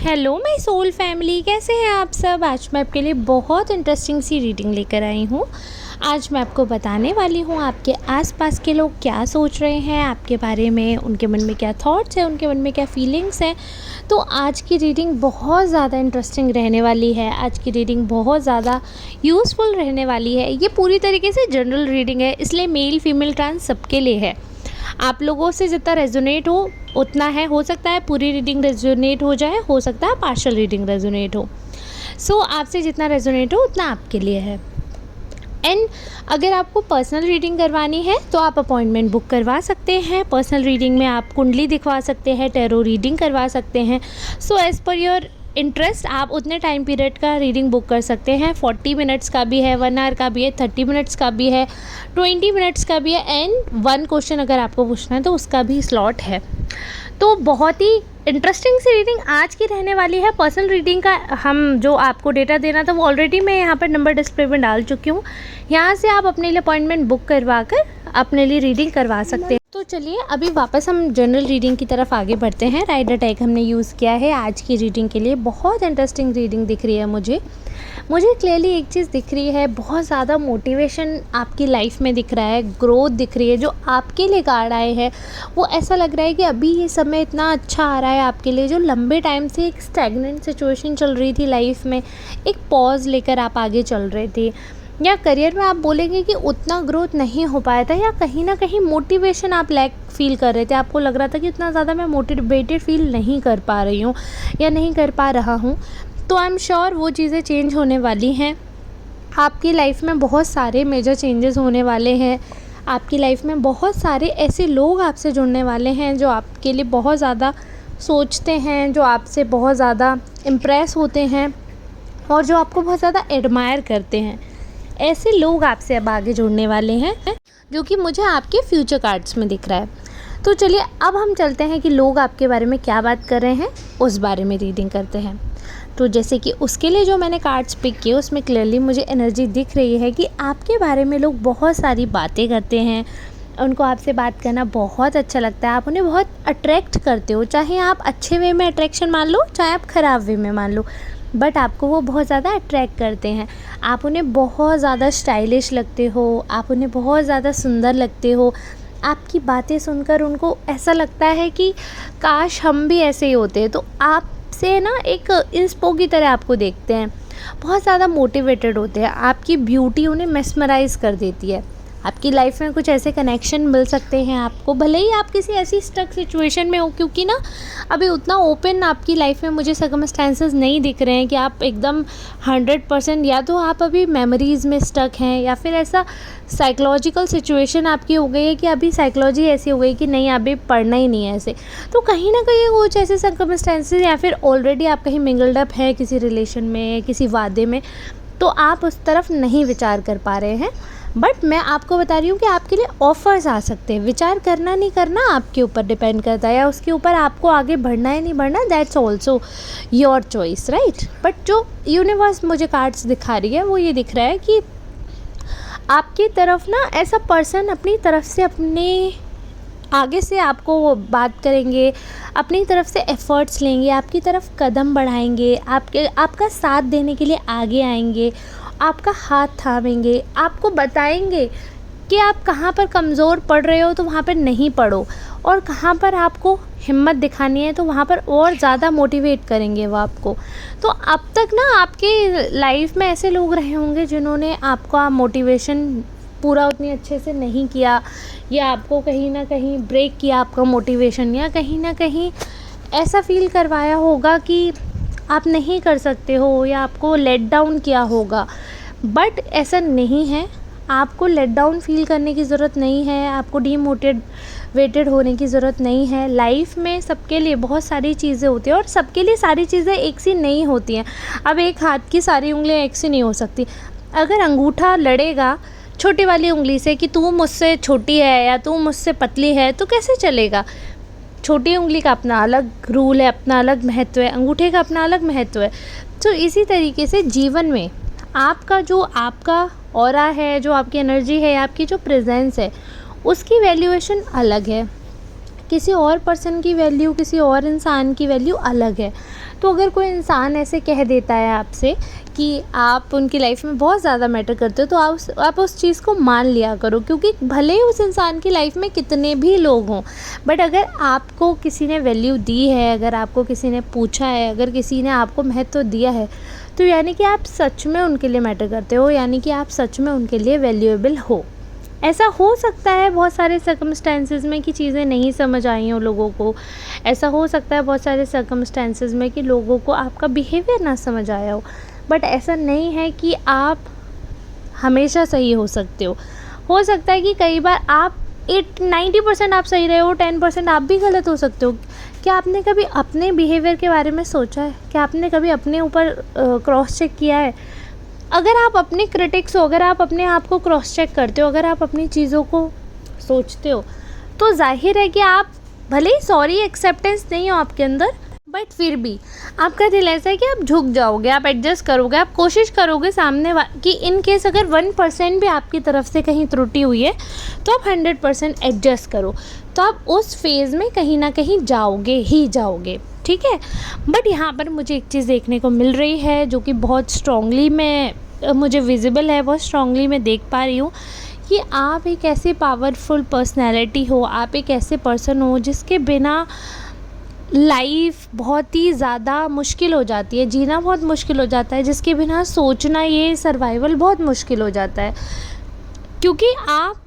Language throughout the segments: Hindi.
हेलो माय सोल फैमिली, कैसे हैं आप सब। आज मैं आपके लिए बहुत इंटरेस्टिंग सी रीडिंग लेकर आई हूँ। आज मैं आपको बताने वाली हूँ आपके आसपास के लोग क्या सोच रहे हैं आपके बारे में, उनके मन में क्या थॉट्स हैं, उनके मन में क्या फीलिंग्स हैं। तो आज की रीडिंग बहुत ज़्यादा इंटरेस्टिंग रहने वाली है। आज की रीडिंग बहुत ज़्यादा यूज़फुल रहने वाली है। ये पूरी तरीके से जनरल रीडिंग है, इसलिए मेल फीमेल ट्रांस सबके लिए है। आप लोगों से जितना रेजोनेट हो उतना है, हो सकता है पूरी रीडिंग रेजोनेट हो जाए, हो सकता है पार्शियल रीडिंग रेजोनेट हो। सो आपसे जितना रेजोनेट हो उतना आपके लिए है। एंड अगर आपको पर्सनल रीडिंग करवानी है तो आप अपॉइंटमेंट बुक करवा सकते हैं। पर्सनल रीडिंग में आप कुंडली दिखवा सकते हैं, टैरो रीडिंग करवा सकते हैं। So as per your interest आप उतने टाइम पीरियड का रीडिंग बुक कर सकते हैं। 40 मिनट्स का भी है, 1 आवर का भी है, 30 मिनट्स का भी है, 20 मिनट्स का भी है, एंड 1 क्वेश्चन अगर आपको पूछना है तो उसका भी स्लॉट है। तो बहुत ही इंटरेस्टिंग सी रीडिंग आज की रहने वाली है। पर्सनल रीडिंग का हम जो आपको डेटा देना था वो ऑलरेडी मैं यहाँ पर नंबर डिस्प्ले में डाल चुकी हूँ। यहाँ से आप अपने लिए अपॉइंटमेंट बुक करवा कर अपने लिए रीडिंग करवा सकते हैं। तो चलिए अभी वापस हम जनरल रीडिंग की तरफ आगे बढ़ते हैं। राइडर टैग हमने यूज़ किया है आज की रीडिंग के लिए। बहुत इंटरेस्टिंग रीडिंग दिख रही है मुझे क्लियरली एक चीज़ दिख रही है, बहुत ज़्यादा मोटिवेशन आपकी लाइफ में दिख रहा है, ग्रोथ दिख रही है। जो आपके लिए कार्ड आए हैं वो ऐसा लग रहा है कि अभी ये समय इतना अच्छा आ रहा है आपके लिए। जो लंबे टाइम से एक स्टैग्नेंट सिचुएशन चल रही थी लाइफ में, एक पॉज लेकर आप आगे चल रहे थे, या करियर में आप बोलेंगे कि उतना ग्रोथ नहीं हो पाया था, या कहीं ना कहीं मोटिवेशन आप लैक फील कर रहे थे। आपको लग रहा था कि उतना ज़्यादा मैं मोटिवेटेड फील नहीं कर पा रही हूँ या नहीं कर पा रहा हूँ। तो आई एम श्योर वो चीज़ें चेंज होने वाली हैं। आपकी लाइफ में बहुत सारे मेजर चेंजेस होने वाले हैं। आपकी लाइफ में बहुत सारे ऐसे लोग आपसे जुड़ने वाले हैं जो आपके लिए बहुत ज़्यादा सोचते हैं, जो आपसे बहुत ज़्यादा इम्प्रेस होते हैं और जो आपको बहुत ज़्यादा एडमायर करते हैं। ऐसे लोग आपसे अब आगे जुड़ने वाले हैं जो कि मुझे आपके फ्यूचर कार्ड्स में दिख रहा है। तो चलिए अब हम चलते हैं कि लोग आपके बारे में क्या बात कर रहे हैं, उस बारे में रीडिंग करते हैं। तो जैसे कि उसके लिए जो मैंने कार्ड्स पिक किए उसमें क्लियरली मुझे एनर्जी दिख रही है कि आपके बारे में लोग बहुत सारी बातें करते हैं। उनको आपसे बात करना बहुत अच्छा लगता है, आप उन्हें बहुत अट्रैक्ट करते हो। चाहे आप अच्छे वे में अट्रैक्शन मान लो, चाहे आप ख़राब वे में मान लो, बट आपको वो बहुत ज़्यादा अट्रैक्ट करते हैं। आप उन्हें बहुत ज़्यादा स्टाइलिश लगते हो, आप उन्हें बहुत ज़्यादा सुंदर लगते हो। आपकी बातें सुनकर उनको ऐसा लगता है कि काश हम भी ऐसे ही होते। तो आपसे ना एक इंस्पो की तरह आपको देखते हैं, बहुत ज़्यादा मोटिवेटेड होते हैं। आपकी ब्यूटी उन्हें मेस्मराइज़ कर देती है। आपकी लाइफ में कुछ ऐसे कनेक्शन मिल सकते हैं आपको, भले ही आप किसी ऐसी स्टक सिचुएशन में हो, क्योंकि ना अभी उतना ओपन आपकी लाइफ में मुझे सर्कमस्टेंसेस नहीं दिख रहे हैं कि आप एकदम 100%, या तो आप अभी मेमोरीज़ में स्टक हैं या फिर ऐसा साइकोलॉजिकल सिचुएशन आपकी हो गई है कि अभी साइकोलॉजी ऐसी हो गई कि नहीं अभी पढ़ना ही नहीं है ऐसे। तो कहीं ना कहीं कुछ ऐसे सर्कमस्टेंसेस, या फिर ऑलरेडी आप कहीं मिंगल्ड अप है किसी रिलेशन में, किसी वादे में, तो आप उस तरफ नहीं विचार कर पा रहे हैं। बट मैं आपको बता रही हूँ कि आपके लिए ऑफ़र्स आ सकते हैं। विचार करना नहीं करना आपके ऊपर डिपेंड करता है, या उसके ऊपर आपको आगे बढ़ना है नहीं बढ़ना, that's also your choice, right. But जो यूनिवर्स मुझे कार्ड्स दिखा रही है वो ये दिख रहा है कि आपकी तरफ ना ऐसा पर्सन अपनी तरफ से अपने आगे से आपको वो बात करेंगे, अपनी तरफ से एफ़र्ट्स लेंगे, आपकी तरफ कदम बढ़ाएंगे, आपका साथ देने के लिए आगे आएंगे, आपका हाथ थामेंगे, आपको बताएंगे कि आप कहाँ पर कमज़ोर पड़ रहे हो तो वहाँ पर नहीं पड़ो, और कहाँ पर आपको हिम्मत दिखानी है तो वहाँ पर और ज़्यादा मोटिवेट करेंगे वो आपको। तो अब तक ना आपके लाइफ में ऐसे लोग रहे होंगे जिन्होंने आपका मोटिवेशन पूरा उतनी अच्छे से नहीं किया, या आपको कहीं ना कहीं ब्रेक किया आपका मोटिवेशन, या कहीं ना कहीं ऐसा फील करवाया होगा कि आप नहीं कर सकते हो, या आपको लेट डाउन किया होगा। बट ऐसा नहीं है, आपको लेट डाउन फील करने की ज़रूरत नहीं है, आपको डीमोटिवेटेड होने की ज़रूरत नहीं है। लाइफ में सबके लिए बहुत सारी चीज़ें होती हैं और सबके लिए सारी चीज़ें एक सी नहीं होती हैं। अब एक हाथ की सारी उंगलियां एक सी नहीं हो सकती। अगर अंगूठा लड़ेगा छोटी वाली उंगली से कि तू मुझसे छोटी है या तू मुझसे पतली है, तो कैसे चलेगा। छोटी उंगली का अपना अलग रूल है, अपना अलग महत्व है, अंगूठे का अपना अलग महत्व है। तो इसी तरीके से जीवन में आपका ऑरा है, जो आपकी एनर्जी है, आपकी जो प्रेजेंस है, उसकी वैल्यूएशन अलग है। किसी और पर्सन की वैल्यू, किसी और इंसान की वैल्यू अलग है। तो अगर कोई इंसान ऐसे कह देता है आपसे कि आप उनकी लाइफ में बहुत ज़्यादा मैटर करते हो, तो आप उस चीज़ को मान लिया करो, क्योंकि भले ही उस इंसान की लाइफ में कितने भी लोग हों, बट अगर आपको किसी ने वैल्यू दी है, अगर आपको किसी ने पूछा है, अगर किसी ने आपको महत्व दिया है, तो यानी कि आप सच में उनके लिए मैटर करते हो, यानी कि आप सच में उनके लिए वैल्यूएबल हो। ऐसा हो सकता है बहुत सारे सर्कमस्टेंसेस में कि चीज़ें नहीं समझ आई हों लोगों को। ऐसा हो सकता है बहुत सारे सर्कमस्टेंसेस में कि लोगों को आपका बिहेवियर ना समझ आया हो। बट ऐसा नहीं है कि आप हमेशा सही हो सकते हो। हो सकता है कि कई बार आप 90% आप सही रहे हो, 10% आप भी गलत हो सकते हो। क्या आपने कभी अपने बिहेवियर के बारे में सोचा है? क्या आपने कभी अपने ऊपर क्रॉस चेक किया है? अगर आप अपने क्रिटिक्स हो, अगर आप अपने आप को क्रॉस चेक करते हो, अगर आप अपनी चीज़ों को सोचते हो, तो जाहिर है कि आप भले ही सॉरी एक्सेप्टेंस नहीं हो आपके अंदर, बट फिर भी आपका दिल ऐसा है कि आप झुक जाओगे, आप एडजस्ट करोगे, आप कोशिश करोगे सामने कि इन केस अगर 1% भी आपकी तरफ से कहीं त्रुटि हुई है तो आप 100% एडजस्ट करो। तो आप उस फेज़ में कहीं ना कहीं जाओगे ही जाओगे, ठीक है। बट यहाँ पर मुझे एक चीज़ देखने को मिल रही है जो कि बहुत स्ट्रॉन्गली मुझे विजिबल है, बहुत स्ट्रॉन्गली मैं देख पा रही हूँ कि आप एक ऐसी पावरफुल पर्सनैलिटी हो, आप एक ऐसे पर्सन हो जिसके बिना लाइफ बहुत ही ज़्यादा मुश्किल हो जाती है, जीना बहुत मुश्किल हो जाता है, जिसके बिना सोचना, ये सर्वाइवल बहुत मुश्किल हो जाता है। क्योंकि आप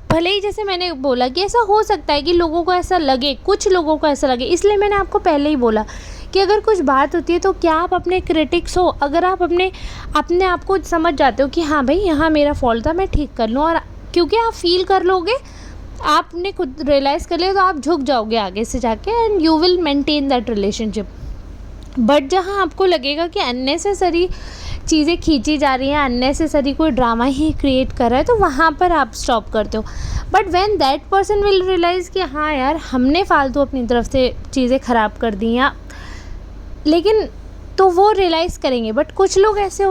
भले ही, जैसे मैंने बोला कि ऐसा हो सकता है कि लोगों को ऐसा लगे, कुछ लोगों को ऐसा लगे, इसलिए मैंने आपको पहले ही बोला कि अगर कुछ बात होती है तो क्या आप अपने क्रिटिक्स हो, अगर आप अपने आप को समझ जाते हो कि हाँ भाई यहाँ मेरा फॉल्ट था, मैं ठीक कर लूँ, और क्योंकि आप फील कर लोगे, आपने खुद रियलाइज़ कर लिया, तो आप झुक जाओगे आगे से जाके and you will maintain that relationship. But जहाँ आपको लगेगा कि अननेसेसरी चीज़ें खींची जा रही हैं, अननेसेसरी कोई ड्रामा ही क्रिएट कर रहा है, तो वहाँ पर आप स्टॉप करते हो। But when that person will realise कि हाँ यार, हमने फालतू अपनी तरफ से चीज़ें ख़राब कर दी हैं, लेकिन तो वो रियलाइज़ करेंगे। बट कुछ लोग ऐसे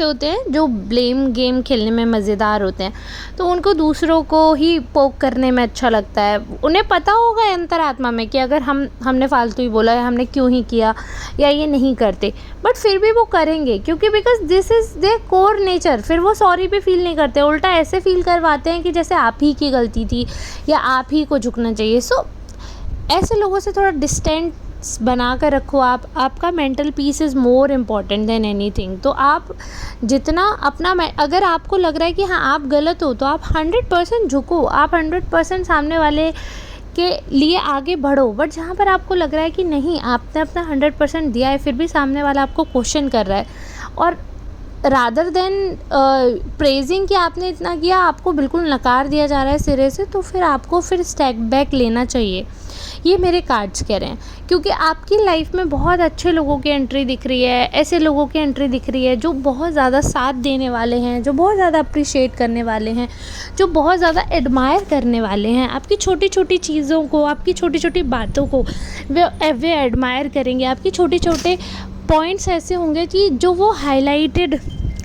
होते हैं जो ब्लेम गेम खेलने में मज़ेदार होते हैं, तो उनको दूसरों को ही पोक करने में अच्छा लगता है। उन्हें पता होगा अंतरात्मा में कि अगर हमने फालतू ही बोला, या हमने क्यों ही किया, या ये नहीं करते, बट फिर भी वो करेंगे, क्योंकि because this is there core nature. फिर वो सॉरी भी फील नहीं करते, उल्टा ऐसे फील करवाते हैं कि जैसे आप ही की गलती थी या आप ही को झुकना चाहिए। सो ऐसे लोगों से थोड़ा डिस्टेंस बना कर रखो। आपका mental peace is more important than anything. तो आप जितना अपना, अगर आपको लग रहा है कि हाँ आप गलत हो, तो आप 100% झुको, आप 100% सामने वाले के लिए आगे बढ़ो। बट जहाँ पर आपको लग रहा है कि नहीं, आपने अपना 100% दिया है, फिर भी सामने वाला आपको क्वेश्चन कर रहा है, और रादर देन प्रेजिंग कि आपने इतना किया, आपको बिल्कुल नकार दिया जा रहा है सिरे से, तो फिर आपको स्टेप बैक लेना चाहिए। ये मेरे कार्ड्स कह रहे हैं, क्योंकि आपकी लाइफ में बहुत अच्छे लोगों की एंट्री दिख रही है, ऐसे लोगों की एंट्री दिख रही है जो बहुत ज़्यादा साथ देने वाले हैं, जो बहुत ज़्यादा अप्रिशिएट करने वाले हैं, जो बहुत ज़्यादा एडमायर करने वाले हैं। आपकी छोटी छोटी चीज़ों को, आपकी छोटी छोटी बातों को वे एडमायर करेंगे। आपकी छोटे छोटे पॉइंट्स ऐसे होंगे कि जो वो हाईलाइटेड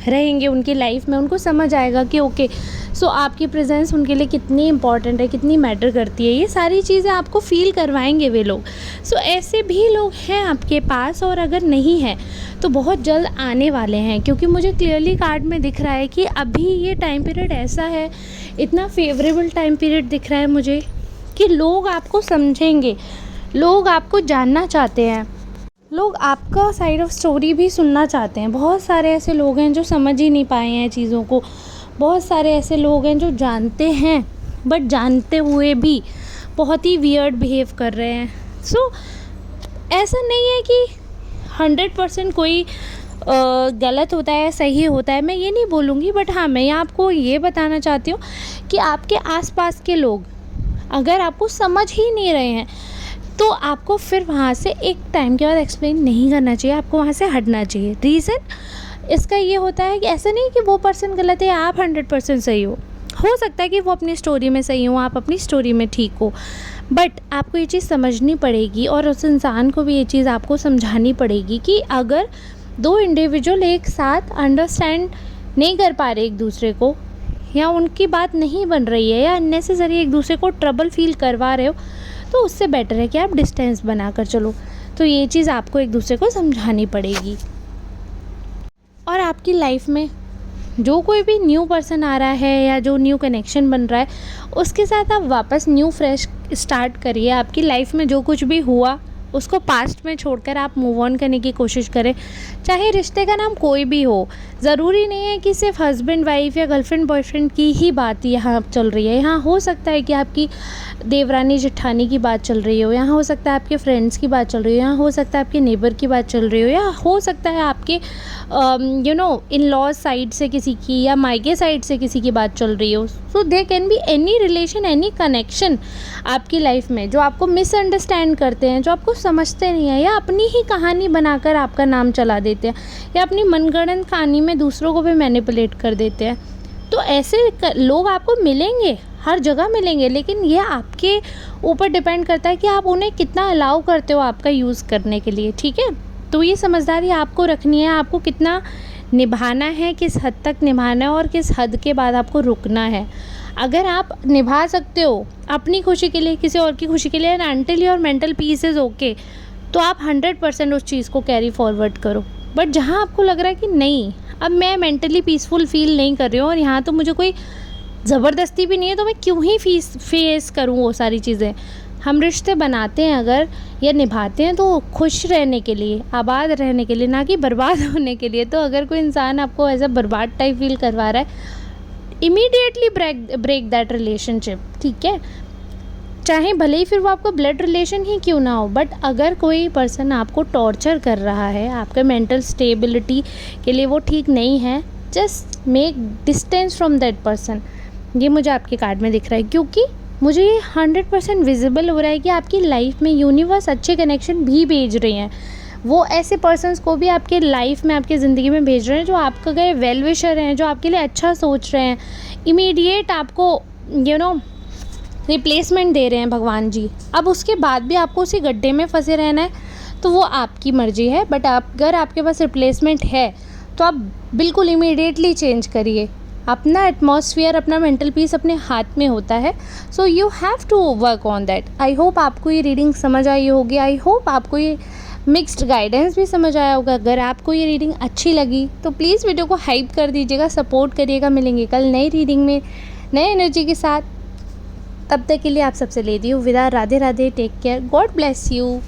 रहेंगे उनकी लाइफ में, उनको समझ आएगा कि ओके, सो आपकी प्रेजेंस उनके लिए कितनी इंपॉर्टेंट है, कितनी मैटर करती है। ये सारी चीज़ें आपको फील करवाएंगे वे लोग। सो ऐसे भी लोग हैं आपके पास, और अगर नहीं है तो बहुत जल्द आने वाले हैं, क्योंकि मुझे क्लियरली कार्ड में दिख रहा है कि अभी ये टाइम पीरियड ऐसा है, इतना फेवरेबल टाइम पीरियड दिख रहा है मुझे कि लोग आपको समझेंगे, लोग आपको जानना चाहते हैं, लोग आपका साइड ऑफ स्टोरी भी सुनना चाहते हैं। बहुत सारे ऐसे लोग हैं जो समझ ही नहीं पाए हैं चीज़ों को, बहुत सारे ऐसे लोग हैं जो जानते हैं बट जानते हुए भी बहुत ही वियर्ड बिहेव कर रहे हैं। सो ऐसा नहीं है कि 100% कोई गलत होता है, सही होता है, मैं ये नहीं बोलूँगी। बट हाँ, मैं आपको ये बताना चाहती हूँ कि आपके आसपास के लोग अगर आपको समझ ही नहीं रहे हैं, तो आपको फिर वहाँ से एक टाइम के बाद एक्सप्लेन नहीं करना चाहिए, आपको वहाँ से हटना चाहिए। रीज़न इसका ये होता है कि ऐसा नहीं कि वो पर्सन गलत है, आप 100% सही हो सकता है कि वो अपनी स्टोरी में सही हो, आप अपनी स्टोरी में ठीक हो, बट आपको ये चीज़ समझनी पड़ेगी, और उस इंसान को भी ये चीज़ आपको समझानी पड़ेगी कि अगर दो इंडिविजुअल एक साथ अंडरस्टैंड नहीं कर पा रहे एक दूसरे को, या उनकी बात नहीं बन रही है या अननेसेसरी एक दूसरे को ट्रबल फील करवा रहे हो, तो उससे बेटर है कि आप डिस्टेंस बनाकर चलो। तो ये चीज़ आपको एक दूसरे को समझानी पड़ेगी। और आपकी लाइफ में जो कोई भी न्यू पर्सन आ रहा है या जो न्यू कनेक्शन बन रहा है, उसके साथ आप वापस न्यू फ्रेश स्टार्ट करिए। आपकी लाइफ में जो कुछ भी हुआ उसको पास्ट में छोड़कर आप मूव ऑन करने की कोशिश करें। चाहे रिश्ते का नाम कोई भी हो, ज़रूरी नहीं है कि सिर्फ हस्बैंड वाइफ या गर्लफ्रेंड बॉयफ्रेंड की ही बात यहाँ चल रही है। यहाँ हो सकता है कि आपकी देवरानी जेठानी की बात चल रही हो, यहाँ हो सकता है आपके फ्रेंड्स की बात चल रही हो, यहाँ हो सकता है आपके नेबर की बात चल रही हो, या हो सकता है आपके इन लॉज साइड से किसी की या मायके साइड से किसी की बात चल रही हो। So they can be any relation, any connection आपकी लाइफ में जो आपको मिसअंडरस्टैंड करते हैं, जो आपको समझते नहीं हैं, या अपनी ही कहानी बनाकर आपका नाम चला देते हैं, या अपनी मनगढ़ंत कहानी में दूसरों को भी मैनिपुलेट कर देते हैं। तो ऐसे लोग आपको मिलेंगे, हर जगह मिलेंगे, लेकिन ये आपके ऊपर डिपेंड करता है कि आप उन्हें कितना अलाउ करते हो आपका यूज़ करने के लिए, ठीक है। तो ये समझदारी आपको रखनी है, आपको कितना निभाना है, किस हद तक निभाना है और किस हद के बाद आपको रुकना है। अगर आप निभा सकते हो अपनी खुशी के लिए, किसी और की खुशी के लिए, and until your mental peace is okay, तो आप 100% उस चीज़ को कैरी फॉरवर्ड करो। बट जहाँ आपको लग रहा है कि नहीं, अब मैं मेंटली पीसफुल फील नहीं कर रही हूँ और यहाँ तो मुझे कोई ज़बरदस्ती भी नहीं है, तो मैं क्यों ही फेस करूँ वो सारी चीज़ें। हम रिश्ते बनाते हैं अगर या निभाते हैं तो खुश रहने के लिए, आबाद रहने के लिए, ना कि बर्बाद होने के लिए। तो अगर कोई इंसान आपको ऐसा बर्बाद टाइप फील करवा रहा है, इमीडिएटली ब्रेक दैट रिलेशनशिप, ठीक है। चाहे भले ही फिर वो आपका ब्लड रिलेशन ही क्यों ना हो, बट अगर कोई पर्सन आपको टॉर्चर कर रहा है, आपके मेंटल स्टेबिलिटी के लिए वो ठीक नहीं है, just make distance from that person. ये मुझे आपके कार्ड में दिख रहा है, क्योंकि मुझे ये 100% विजिबल हो रहा है कि आपकी लाइफ में यूनिवर्स अच्छे कनेक्शन भी भेज रहे हैं। वो ऐसे पर्सन्स को भी आपके लाइफ में, आपकी ज़िंदगी में भेज रहे हैं जो आपका गए वेल विशर हैं, जो आपके लिए अच्छा सोच रहे हैं, इमीडिएट आपको रिप्लेसमेंट दे रहे हैं भगवान जी। अब उसके बाद भी आपको उसी गड्ढे में फंसे रहना है, तो वो आपकी मर्ज़ी है। बट अगर आपके पास रिप्लेसमेंट है तो आप बिल्कुल इमीडिएटली चेंज करिए। अपना एटमॉस्फेयर, अपना मेंटल पीस अपने हाथ में होता है, so you have to work on that. I hope आपको ये रीडिंग समझ आई होगी। आई होप आपको ये मिक्स्ड गाइडेंस भी समझ आया होगा। अगर आपको ये रीडिंग अच्छी लगी तो प्लीज़ वीडियो को हाइप कर दीजिएगा, सपोर्ट करिएगा। मिलेंगे कल नई रीडिंग में नए एनर्जी के साथ। तब तक के लिए आप सबसे लेती हूँ विदा। Radhe Radhe, take care, God bless you.